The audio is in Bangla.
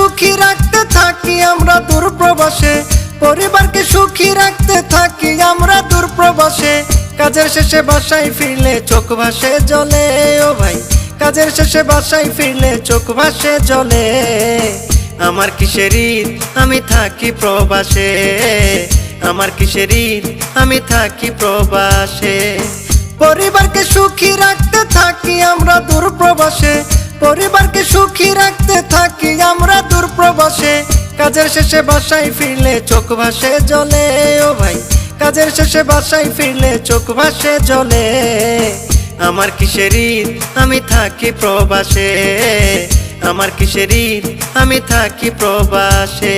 সুখী রাখতে থাকি আমরা দূর প্রবাসে, পরিবারকে সুখী রাখতে থাকি আমরা দূর প্রবাসে। কাজের শেষে বাসায় ফিরলে চোখ ভাসে জলে, ও ভাই কাজের শেষে বাসায় ফিরলে চোখ ভাসে জলে। আমার কিসের ঈদ আমি থাকি প্রবাসে, আমার কিসের ঈদ আমি থাকি প্রবাসে। পরিবারকে সুখী রাখতে থাকি আমরা দূর প্রবাসে, পরিবারকে সুখী রাখতে থাকি আমরা দূর প্রবাসে। কাজের শেষে বাসায় ফিরলে চোখ ভাসে জলে, ও ভাই কাজের শেষে বাসায় ফিরলে চোখ ভাসে জলে। আমার কিসের ঈদ আমি থাকি প্রবাসে, আমার কিসের ঈদ আমি থাকি প্রবাসে।